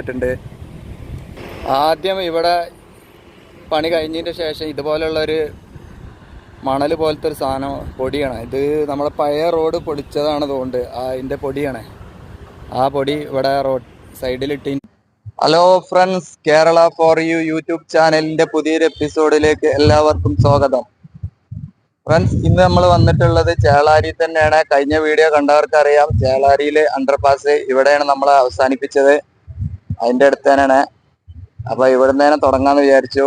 ണ്ട്. ആദ്യം ഇവിടെ പണി കഴിഞ്ഞതിൻ്റെ ശേഷം ഇതുപോലുള്ളൊരു മണൽ പോലത്തെ ഒരു സാധനം പൊടിയാണ്. ഇത് നമ്മുടെ പഴയ റോഡ് പൊടിച്ചതാണ് തോന്നുന്നുണ്ട്. അതിൻ്റെ പൊടിയാണ്. ആ പൊടി ഇവിടെ റോഡ് സൈഡിലിട്ട്. Hello friends, Kerala for you YouTube ചാനലിൻ്റെ പുതിയൊരു എപ്പിസോഡിലേക്ക് എല്ലാവർക്കും സ്വാഗതം. ഫ്രണ്ട്സ്, ഇന്ന് നമ്മൾ വന്നിട്ടുള്ളത് ചേളാരി തന്നെയാണ്. കഴിഞ്ഞ വീഡിയോ കണ്ടവർക്കറിയാം, ചേളാരിയിലെ അണ്ടർപാസ് ഇവിടെയാണ് നമ്മൾ അവസാനിപ്പിച്ചത്. അതിൻ്റെ അടുത്ത് തന്നെയാണ്. അപ്പോൾ ഇവിടുന്ന് തന്നെ തുടങ്ങാമെന്ന് വിചാരിച്ചു.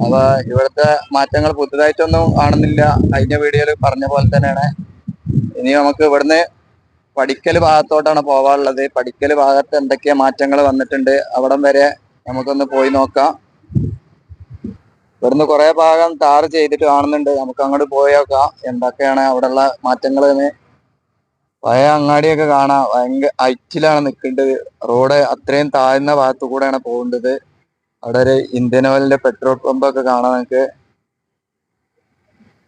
അപ്പോൾ ഇവിടുത്തെ മാറ്റങ്ങൾ പുതുതായിട്ടൊന്നും കാണുന്നില്ല. കഴിഞ്ഞ വീഡിയോയിൽ പറഞ്ഞ പോലെ തന്നെയാണ്. ഇനി നമുക്ക് ഇവിടുന്ന് പടിക്കൽ ഭാഗത്തോട്ടാണ് പോകാനുള്ളത്. പടിക്കൽ ഭാഗത്ത് എന്തൊക്കെയാ മാറ്റങ്ങൾ വന്നിട്ടുണ്ട്, അവിടം വരെ നമുക്കൊന്ന് പോയി നോക്കാം. ഇവിടുന്ന് കുറേ ഭാഗം ടാർ ചെയ്തിട്ട് കാണുന്നുണ്ട്. നമുക്ക് അങ്ങോട്ട് പോയി നോക്കാം എന്തൊക്കെയാണ് അവിടെയുള്ള മാറ്റങ്ങൾ എന്ന്. പഴയ അങ്ങാടിയൊക്കെ കാണാം. ഭയങ്കര ഹൈറ്റിലാണ് നിൽക്കേണ്ടത്. റോഡ് അത്രയും താഴ്ന്ന ഭാഗത്തു കൂടെയാണ് പോകേണ്ടത്. അവിടെ ഒരു ഇന്ത്യൻ ഓയിലിന്റെ പെട്രോൾ പമ്പ് ഒക്കെ കാണാം നമുക്ക്.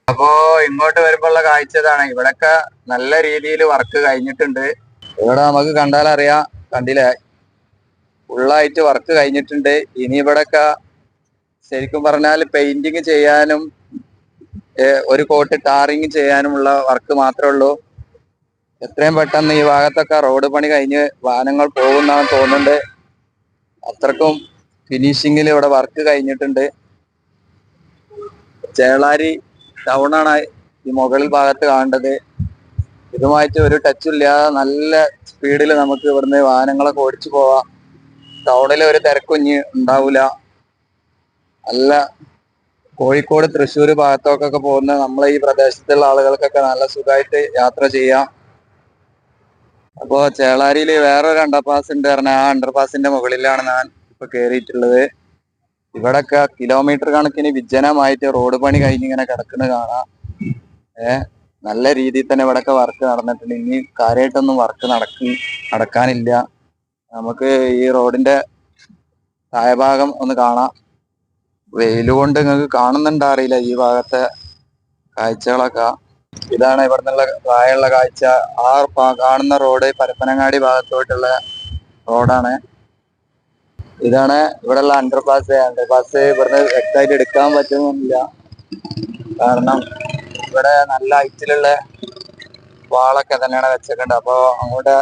അപ്പോ ഇങ്ങോട്ട് വരുമ്പോഴുള്ള കാഴ്ച ഇതാണ്. ഇവിടെയൊക്കെ നല്ല രീതിയിൽ വർക്ക് കഴിഞ്ഞിട്ടുണ്ട്. ഇവിടെ നമുക്ക് കണ്ടാലറിയാം, കണ്ടില്ലേ, ഫുള്ളായിട്ട് വർക്ക് കഴിഞ്ഞിട്ടുണ്ട്. ഇനി ഇവിടെയൊക്കെ ശരിക്കും പറഞ്ഞാൽ പെയിന്റിങ് ചെയ്യാനും ഒരു കോട്ട് ടാറിങ് ചെയ്യാനുമുള്ള വർക്ക് മാത്രമേ ഉള്ളൂ. എത്രയും പെട്ടെന്ന് ഈ ഭാഗത്തൊക്കെ റോഡ് പണി കഴിഞ്ഞ് വാഹനങ്ങൾ പോകുന്നതാണ് തോന്നുന്നുണ്ട്. അത്രക്കും ഫിനിഷിങ്ങിൽ ഇവിടെ വർക്ക് കഴിഞ്ഞിട്ടുണ്ട്. ചേളാരി ടൗണാണ് ഈ മുകളിൽ ഭാഗത്ത് കാണേണ്ടത്. ഇതുമായിട്ട് ഒരു ടച്ചും ഇല്ലാതെ നല്ല സ്പീഡിൽ നമുക്ക് ഇവിടുന്ന് വാഹനങ്ങളൊക്കെ ഓടിച്ചു പോവാം. ടൗണിൽ ഒരു തിരക്കും ഇനി ഉണ്ടാവില്ല. നല്ല കോഴിക്കോട് തൃശ്ശൂർ ഭാഗത്തോക്കൊക്കെ പോകുന്ന നമ്മളെ ഈ പ്രദേശത്തുള്ള ആളുകൾക്കൊക്കെ നല്ല സുഖമായിട്ട് യാത്ര ചെയ്യാം. അപ്പോൾ ചേളാരിയിൽ വേറൊരു അണ്ടർപാസ് ഉണ്ട് പറഞ്ഞാൽ, ആ അണ്ടർപാസിന്റെ മുകളിലാണ് ഞാൻ ഇപ്പൊ കയറിയിട്ടുള്ളത്. ഇവിടൊക്കെ കിലോമീറ്റർ കണക്കിന് വിജനമായിട്ട് റോഡ് പണി കഴിഞ്ഞിങ്ങനെ കിടക്കുന്നത് കാണാം. നല്ല രീതിയിൽ തന്നെ ഇവിടൊക്കെ വർക്ക് നടന്നിട്ടുണ്ട്. ഇനി കാര്യമായിട്ടൊന്നും വർക്ക് നടക്കാനില്ല. നമുക്ക് ഈ റോഡിന്റെ താഴെഭാഗം ഒന്ന് കാണാം. വെയിലുകൊണ്ട് നിങ്ങൾക്ക് കാണുന്നുണ്ടോ അറിയില്ല ഈ ഭാഗത്തെ കാഴ്ചകളൊക്കെ. ഇതാണ് ഇവിടെ നിന്നുള്ള താഴെയുള്ള കാഴ്ച. ആ കാണുന്ന റോഡ് പരപ്പനങ്ങാടി ഭാഗത്തോട്ടുള്ള റോഡാണ്. ഇതാണ് ഇവിടെയുള്ള അണ്ടർപാസ്. ഇവിടുന്ന് വ്യക്തമായിട്ട് എടുക്കാൻ പറ്റുന്നില്ല. കാരണം ഇവിടെ നല്ല ഹൈറ്റിലുള്ള വാളൊക്കെ തന്നെയാണ് വെച്ചിട്ടുണ്ട്. അപ്പോൾ അങ്ങോട്ട്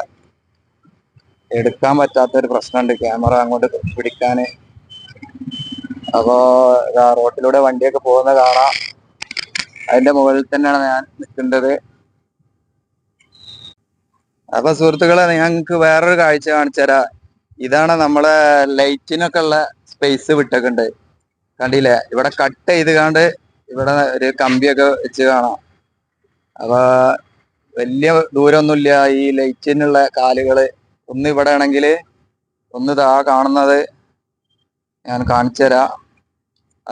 എടുക്കാൻ പറ്റാത്തൊരു പ്രശ്നമുണ്ട്, ക്യാമറ അങ്ങോട്ട് പിടിക്കാന്. അപ്പോൾ റോട്ടിലൂടെ വണ്ടിയൊക്കെ പോകുന്ന കാണാം. അതിന്റെ മുകളിൽ തന്നെയാണ് ഞാൻ നിൽക്കേണ്ടത്. അപ്പൊ സുഹൃത്തുക്കളെ, ഞങ്ങൾക്ക് വേറൊരു കാഴ്ച കാണിച്ചു തരാം. ഇതാണ് നമ്മളെ ലൈറ്റിനൊക്കെ ഉള്ള സ്പേസ് വിട്ടൊക്കെ. കണ്ടില്ലേ, ഇവിടെ കട്ട് ചെയ്ത് കാണ്ട് ഇവിടെ ഒരു കമ്പിയൊക്കെ വെച്ച് കാണാം. അപ്പൊ വലിയ ദൂരമൊന്നുമില്ല ഈ ലൈറ്റിനുള്ള കാലുകള്. ഒന്ന് ഇവിടെ ആണെങ്കിൽ ഒന്ന് ഇതാ കാണുന്നത് ഞാൻ കാണിച്ചു തരാം.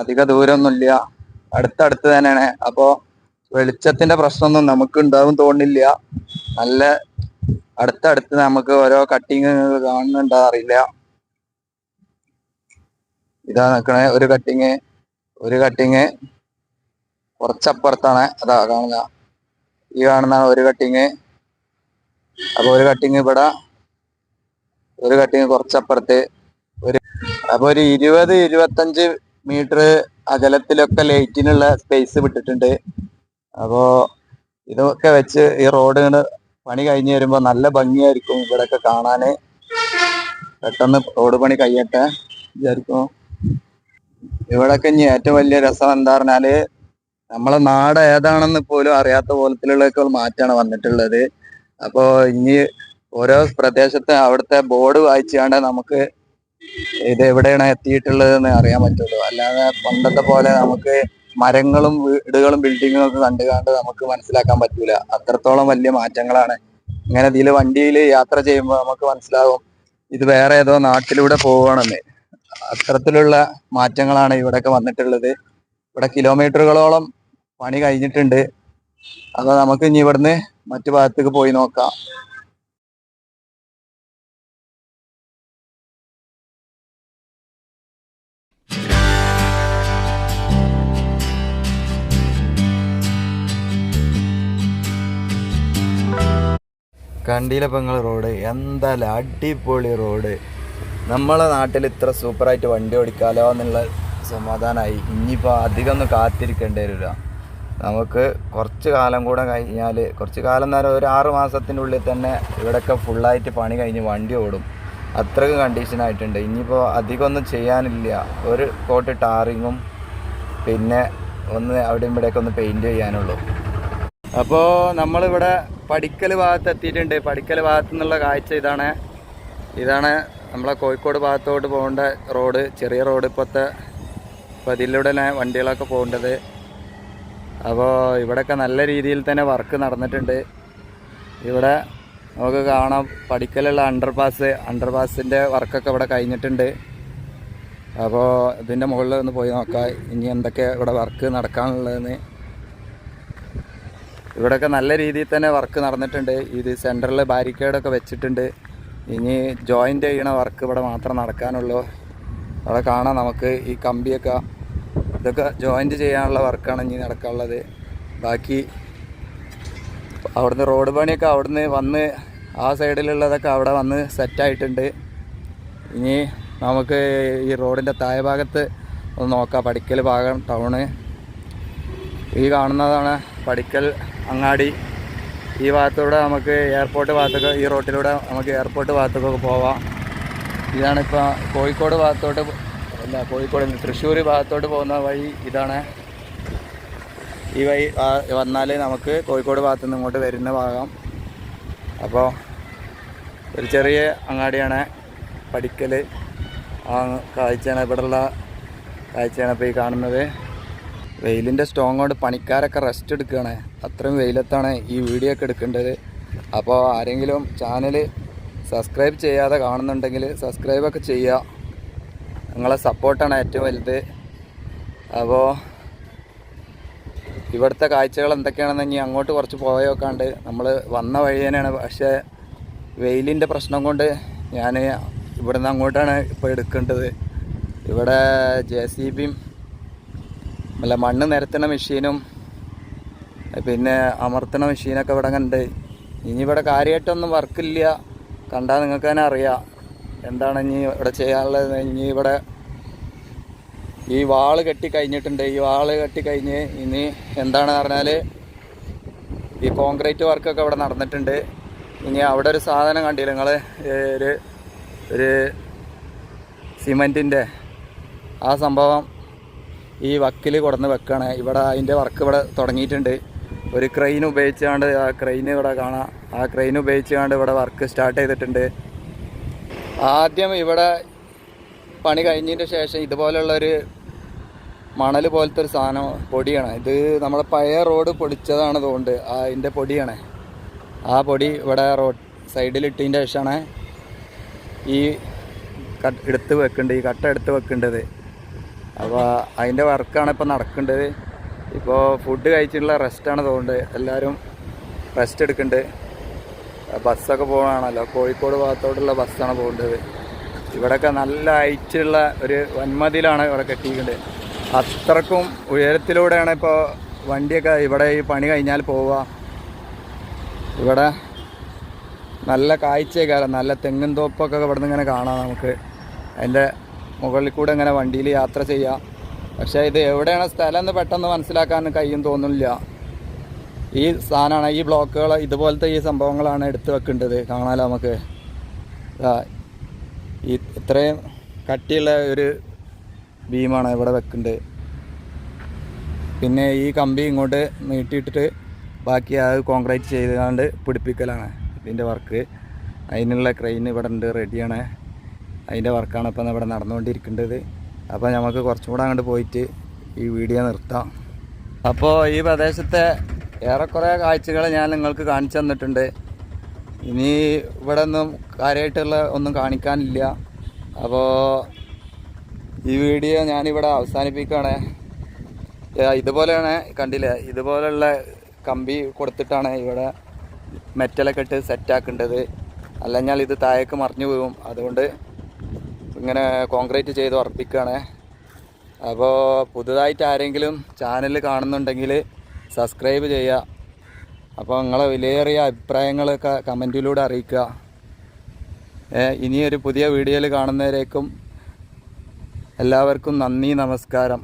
അധിക ദൂരമൊന്നുമില്ല, അടുത്തടുത്ത് തന്നെയാണ്. അപ്പോ വെളിച്ചത്തിന്റെ പ്രശ്നമൊന്നും നമുക്ക് ഉണ്ടാവും തോന്നില്ല. നല്ല അടുത്തടുത്ത് നമുക്ക് ഓരോ കട്ടിങ് കാണുന്നുണ്ടോ അറിയില്ല. ഇതാ നിൽക്കണേ ഒരു കട്ടിങ് കുറച്ചപ്പുറത്താണ്. അതാ കാണുന്ന ഈ കാണുന്ന ഒരു കട്ടിങ്. അപ്പൊ ഒരു കട്ടിങ് ഇവിടെ, ഒരു കട്ടിങ് കുറച്ചപ്പുറത്ത്. അപ്പൊ ഒരു 20-25 മീറ്റർ അകലത്തിലൊക്കെ ലൈറ്റിനുള്ള സ്പേസ് വിട്ടിട്ടുണ്ട്. അപ്പോ ഇതൊക്കെ വെച്ച് ഈ റോഡ് പണി കഴിഞ്ഞ് വരുമ്പോ നല്ല ഭംഗിയായിരിക്കും ഇവിടെയൊക്കെ കാണാന്. പെട്ടെന്ന് റോഡ് പണി കഴിയട്ടെ വിചാരിക്കും. ഇവിടെയൊക്കെ ഇനി ഏറ്റവും വലിയ രസം എന്താ പറഞ്ഞാല്, നമ്മളെ നാട് ഏതാണെന്ന് പോലും അറിയാത്ത പോലത്തിലുള്ള മാറ്റാണ് വന്നിട്ടുള്ളത്. അപ്പോ ഇനി ഓരോ പ്രദേശത്തെ അവിടുത്തെ ബോർഡ് വായിച്ചാണ്ട് നമുക്ക് ഇത് എവിടെയാണ് എത്തിയിട്ടുള്ളത് അറിയാൻ പറ്റുള്ളൂ. അല്ലാതെ പണ്ടത്തെ പോലെ നമുക്ക് മരങ്ങളും വീടുകളും ബിൽഡിങ്ങും ഒക്കെ കണ്ടുകാണ്ട് നമുക്ക് മനസ്സിലാക്കാൻ പറ്റൂല. അത്രത്തോളം വലിയ മാറ്റങ്ങളാണ്. ഇങ്ങനെ ഇതിൽ വണ്ടിയിൽ യാത്ര ചെയ്യുമ്പോൾ നമുക്ക് മനസ്സിലാവും ഇത് വേറെ ഏതോ നാട്ടിലൂടെ പോവുകയാണെന്ന്. അത്തരത്തിലുള്ള മാറ്റങ്ങളാണ് ഇവിടെയൊക്കെ വന്നിട്ടുള്ളത്. ഇവിടെ കിലോമീറ്ററുകളോളം പണി കഴിഞ്ഞിട്ടുണ്ട്. അപ്പോൾ നമുക്ക് ഇനി ഇവിടുന്ന് മറ്റു ഭാഗത്തേക്ക് പോയി നോക്കാം. കണ്ടില്ലപ്പോൾ നിങ്ങൾ റോഡ് എന്തായാലും അടിപൊളി റോഡ്. നമ്മളെ നാട്ടിൽ ഇത്ര സൂപ്പറായിട്ട് വണ്ടി ഓടിക്കാലോ എന്നുള്ള സമാധാനമായി. ഇനിയിപ്പോൾ അധികം ഒന്നും കാത്തിരിക്കേണ്ടി വരില്ല. നമുക്ക് കുറച്ച് കാലം കൂടെ കഴിഞ്ഞാൽ, കുറച്ച് കാലം എന്ന് പറഞ്ഞാൽ ഒരു 6 മാസത്തിൻ്റെ ഉള്ളിൽ തന്നെ ഇവിടെയൊക്കെ ഫുള്ളായിട്ട് പണി കഴിഞ്ഞ് വണ്ടി ഓടും. അത്രയ്ക്ക് കണ്ടീഷനായിട്ടുണ്ട്. ഇനിയിപ്പോൾ അധികം ഒന്നും ചെയ്യാനില്ല. ഒരു കോട്ട് ടാറിങ്ങും പിന്നെ ഒന്ന് അവിടെയും ഇവിടെയൊക്കെ ഒന്ന് പെയിൻറ്റ് ചെയ്യാനുള്ളൂ. അപ്പോൾ നമ്മളിവിടെ പടിക്കൽ ഭാഗത്ത് എത്തിയിട്ടുണ്ട്. പടിക്കൽ ഭാഗത്തു നിന്നുള്ള കാഴ്ച ഇതാണ് നമ്മളെ കോഴിക്കോട് ഭാഗത്തോട്ട് പോകേണ്ട റോഡ്. ചെറിയ റോഡ് ഇപ്പോൾ ഇതിലൂടെ വണ്ടികളൊക്കെ പോകേണ്ടത്. അപ്പോൾ ഇവിടെയൊക്കെ നല്ല രീതിയിൽ തന്നെ വർക്ക് നടന്നിട്ടുണ്ട്. ഇവിടെ നമുക്ക് കാണാം പടിക്കലുള്ള അണ്ടർപാസിൻ്റെ വർക്കൊക്കെ ഇവിടെ കഴിഞ്ഞിട്ടുണ്ട്. അപ്പോൾ ഇതിൻ്റെ മുകളിൽ ഒന്ന് പോയി നോക്കാം ഇനി എന്തൊക്കെ ഇവിടെ വർക്ക് നടക്കാനുള്ളതെന്ന്. ഇവിടെയൊക്കെ നല്ല രീതിയിൽ തന്നെ വർക്ക് നടന്നിട്ടുണ്ട്. ഇത് സെൻറ്ററിൽ ബാരിക്കേഡൊക്കെ വെച്ചിട്ടുണ്ട്. ഇനി ജോയിൻ്റ് ചെയ്യണ വർക്ക് ഇവിടെ മാത്രം നടക്കാനുള്ളൂ. അവിടെ കാണാം നമുക്ക് ഈ കമ്പിയൊക്കെ, ഇതൊക്കെ ജോയിൻ്റ് ചെയ്യാനുള്ള വർക്കാണ് ഇനി നടക്കാനുള്ളത്. ബാക്കി അവിടുന്ന് റോഡ് പണിയൊക്കെ അവിടുന്ന് വന്ന് ആ സൈഡിലുള്ളതൊക്കെ അവിടെ വന്ന് സെറ്റായിട്ടുണ്ട്. ഇനി നമുക്ക് ഈ റോഡിൻ്റെ താഴെ ഭാഗത്ത് ഒന്ന് നോക്കാം. പടിക്കൽ ഭാഗം ടൗണ് ഈ കാണുന്നതാണ് പടിക്കൽ അങ്ങാടി. ഈ ഭാഗത്തൂടെ നമുക്ക് എയർപോർട്ട് ഭാഗത്തൊക്കെ, ഈ റോട്ടിലൂടെ നമുക്ക് എയർപോർട്ട് ഭാഗത്തൊക്കെ പോവാം. ഇതാണിപ്പോൾ കോഴിക്കോട് ഭാഗത്തോട്ട്, തൃശ്ശൂർ ഭാഗത്തോട്ട് പോകുന്ന വഴി ഇതാണ്. ഈ വഴി വന്നാൽ നമുക്ക് കോഴിക്കോട് ഭാഗത്തു നിന്ന് ഇങ്ങോട്ട് വരുന്ന ഭാഗം. അപ്പോൾ ഒരു ചെറിയ അങ്ങാടിയാണ് പടിക്കൽ. ആ കാഴ്ചയാണ്, ഇവിടെയുള്ള കാഴ്ചയാണ് ഇപ്പോൾ ഈ കാണുന്നത്. വെയിലിൻ്റെ സ്ട്രോങ് കൊണ്ട് പണിക്കാരൊക്കെ റെസ്റ്റ് എടുക്കുകയാണ്. അത്രയും വെയിലത്താണ് ഈ വീഡിയോ ഒക്കെ എടുക്കേണ്ടത്. അപ്പോൾ ആരെങ്കിലും ചാനൽ സബ്സ്ക്രൈബ് ചെയ്യാതെ കാണുന്നുണ്ടെങ്കിൽ സബ്സ്ക്രൈബൊക്കെ ചെയ്യുക. നിങ്ങളെ സപ്പോർട്ടാണ് ഏറ്റവും വലുത്. അപ്പോൾ ഇവിടുത്തെ കാഴ്ചകൾ എന്തൊക്കെയാണെന്ന് ഇനി അങ്ങോട്ട് കുറച്ച് പോയൊക്കെയുണ്ട്. നമ്മൾ വന്ന വഴി തന്നെയാണ്, പക്ഷേ വെയിലിൻ്റെ പ്രശ്നം കൊണ്ട് ഞാൻ ഇവിടുന്ന് അങ്ങോട്ടാണ് ഇപ്പോൾ എടുക്കേണ്ടത്. ഇവിടെ JCBയും മണ്ണ് നിരത്തുന്ന മെഷീനും പിന്നെ അമർത്തുന്ന മെഷീനൊക്കെ ഇവിടെ കണ്ട്. ഇനി ഇവിടെ കാര്യമായിട്ടൊന്നും വർക്കില്ല. കണ്ടാൽ നിങ്ങൾക്ക് തന്നെ അറിയാം എന്താണ് ഇനി ഇവിടെ ചെയ്യാനുള്ളത്. ഇനി ഇവിടെ ഈ വാള് കെട്ടി കഴിഞ്ഞിട്ടുണ്ട്. ഈ വാള് കെട്ടി കഴിഞ്ഞ് ഇനി എന്താണെന്ന് പറഞ്ഞാൽ ഈ കോൺക്രീറ്റ് വർക്കൊക്കെ ഇവിടെ നടന്നിട്ടുണ്ട്. ഇനി അവിടെ ഒരു സാധനം കണ്ടില്ല നിങ്ങൾ, ഒരു സിമൻറ്റിൻ്റെ ആ സംഭവം ഈ വക്കിൽ കൊടുന്ന് വെക്കുകയാണ്. ഇവിടെ അതിൻ്റെ വർക്ക് ഇവിടെ തുടങ്ങിയിട്ടുണ്ട്. ഒരു ക്രെയിൻ ഉപയോഗിച്ചുകൊണ്ട്, ആ ക്രെയിൻ ഇവിടെ കാണാം, ആ ക്രെയിൻ ഉപയോഗിച്ചുകൊണ്ട് ഇവിടെ വർക്ക് സ്റ്റാർട്ട് ചെയ്തിട്ടുണ്ട്. ആദ്യം ഇവിടെ പണി കഴിഞ്ഞതിൻ്റെ ശേഷം ഇതുപോലുള്ളൊരു മണൽ പോലത്തെ ഒരു സാധനം, പൊടിയാണ് ഇത്. നമ്മളെ പഴയ റോഡ് പൊടിച്ചതാണ് തോന്നുന്നുണ്ട്, അതിൻ്റെ പൊടിയാണ്. ആ പൊടി ഇവിടെ റോഡ് സൈഡിലിട്ടതിൻ്റെ ശേഷമാണ് ഈ എടുത്ത് വെക്കേണ്ടത്, ഈ കട്ട എടുത്ത് വെക്കേണ്ടത്. അപ്പോൾ അതിൻ്റെ വർക്കാണ് ഇപ്പോൾ നടക്കേണ്ടത്. ഇപ്പോൾ ഫുഡ് കഴിച്ചിട്ടുള്ള റെസ്റ്റാണ് തോന്നുന്നത്. എല്ലാവരും റെസ്റ്റ് എടുക്കുന്നുണ്ട്. ബസ്സൊക്കെ പോകണമല്ലോ, കോഴിക്കോട് ഭാഗത്തോട്ടുള്ള ബസ്സാണ് പോകേണ്ടത്. ഇവിടെയൊക്കെ നല്ല ഹൈറ്റുള്ള ഒരു വൻമതിലാണ് ഇവിടെ കെട്ടിയിട്ടുണ്ട്. അത്രക്കും ഉയരത്തിലൂടെയാണ് ഇപ്പോൾ വണ്ടിയൊക്കെ ഇവിടെ ഈ പണി കഴിഞ്ഞാൽ പോവുക. ഇവിടെ നല്ല കാഴ്ചയൊക്കെ, നല്ല തെങ്ങും തോപ്പൊക്കെ ഇവിടെ നിന്ന് ഇങ്ങനെ കാണാം നമുക്ക്. അതിൻ്റെ മുകളിൽ കൂടെ ഇങ്ങനെ വണ്ടിയിൽ യാത്ര ചെയ്യാം. പക്ഷേ ഇത് എവിടെയാണ് സ്ഥലം എന്ന് പെട്ടെന്ന് മനസ്സിലാക്കാൻ കഴിയും തോന്നുന്നില്ല. ഈ സാധനമാണ്, ഈ ബ്ലോക്കുകൾ, ഇതുപോലത്തെ ഈ സംഭവങ്ങളാണ് എടുത്ത് വെക്കേണ്ടത്. കാണാമല്ലോ നമുക്ക്. ഈ ഇത്രയും കട്ടിയുള്ള ഒരു ബീമാണ് ഇവിടെ വെക്കേണ്ടത്. പിന്നെ ഈ കമ്പി ഇങ്ങോട്ട് നീട്ടിയിട്ടിട്ട് ബാക്കി അത് കോൺക്രീറ്റ് ചെയ്തുകൊണ്ട് പിടിപ്പിക്കലാണ് ഇതിൻ്റെ വർക്ക്. അതിനുള്ള ക്രെയിൻ ഇവിടെ ഉണ്ട്, റെഡിയാണ്. അതിൻ്റെ വർക്കാണ് ഇപ്പം ഇവിടെ നടന്നുകൊണ്ടിരിക്കേണ്ടത്. അപ്പോൾ നമുക്ക് കുറച്ചും കൂടെ അങ്ങോട്ട് പോയിട്ട് ഈ വീഡിയോ നിർത്താം. അപ്പോൾ ഈ പ്രദേശത്തെ ഏറെക്കുറെ കാഴ്ചകൾ ഞാൻ നിങ്ങൾക്ക് കാണിച്ചു തന്നിട്ടുണ്ട്. ഇനി ഇവിടെ ഒന്നും കാര്യമായിട്ടുള്ള ഒന്നും കാണിക്കാനില്ല. അപ്പോൾ ഈ വീഡിയോ ഞാനിവിടെ അവസാനിപ്പിക്കുകയാണ്. ഇതുപോലെയാണ്, കണ്ടില്ലേ, ഇതുപോലെയുള്ള കമ്പി കൊടുത്തിട്ടാണ് ഇവിടെ മെറ്റലൊക്കെ ഇട്ട് സെറ്റാക്കേണ്ടത്. അല്ലെങ്കിൽ ഇത് താഴേക്ക് മറിഞ്ഞു പോകും. അതുകൊണ്ട് ഇങ്ങനെ കോൺക്രീറ്റ് ചെയ്ത് ഉറപ്പിക്കുകയാണ്. അപ്പോൾ പുതുതായിട്ട് ആരെങ്കിലും ചാനൽ കാണുന്നുണ്ടെങ്കിൽ സബ്സ്ക്രൈബ് ചെയ്യുക. അപ്പോൾ നിങ്ങളെ വിലയേറിയ അഭിപ്രായങ്ങളൊക്കെ കമൻറ്റിലൂടെ അറിയിക്കുക. ഇനിയൊരു പുതിയ വീഡിയോയിൽ കാണുന്നവരേക്കും എല്ലാവർക്കും നന്ദി, നമസ്കാരം.